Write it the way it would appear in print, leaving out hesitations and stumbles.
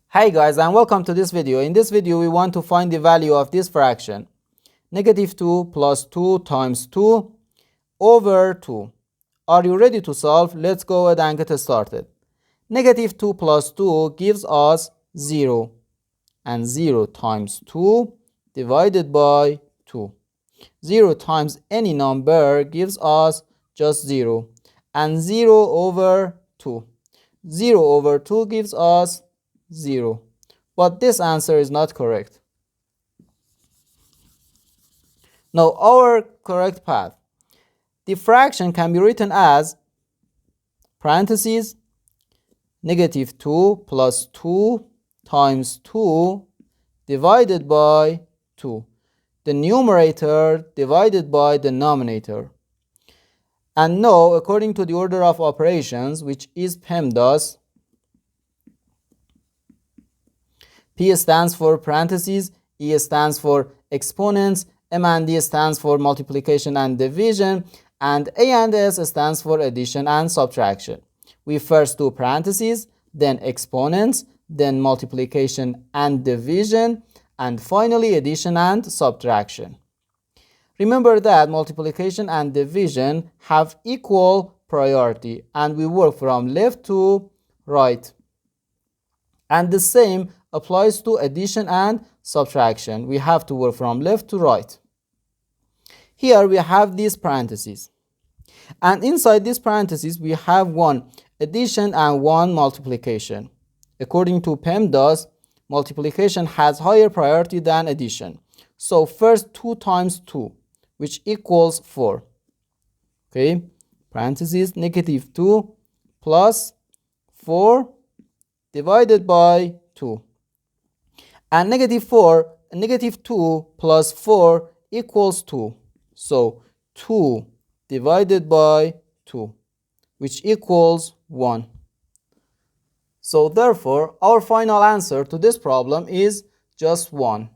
Hi guys, and welcome to this video. In this video we want to find the value of this fraction. -2 plus 2 times 2 over 2. Are you ready to solve? Let's go ahead and get started. -2 plus 2 gives us 0. And 0 times 2 divided by 2. 0 times any number gives us just 0. And 0 over 2. 0 over 2 gives us 0. But this answer is not correct. Now our correct path. The fraction can be written as parentheses -2 plus 2 times 2 divided by 2. The numerator divided by the denominator. And now, according to the order of operations, which is PEMDAS, P stands for parentheses, E stands for exponents, M and D stands for multiplication and division, and A and S stands for addition and subtraction. We first do parentheses, then exponents, then multiplication and division, and finally addition and subtraction. Remember that multiplication and division have equal priority, and we work from left to right. And the same applies to addition and subtraction. We have to work from left to right. Here we have these parentheses. And inside these parentheses we have one addition and one multiplication. According to PEMDAS, multiplication has higher priority than addition. So first 2 times 2, which equals 4. Okay, parentheses -2 plus 4 divided by 2. And -2 plus 4 equals 2. So 2 divided by 2, which equals 1. So therefore, our final answer to this problem is just 1.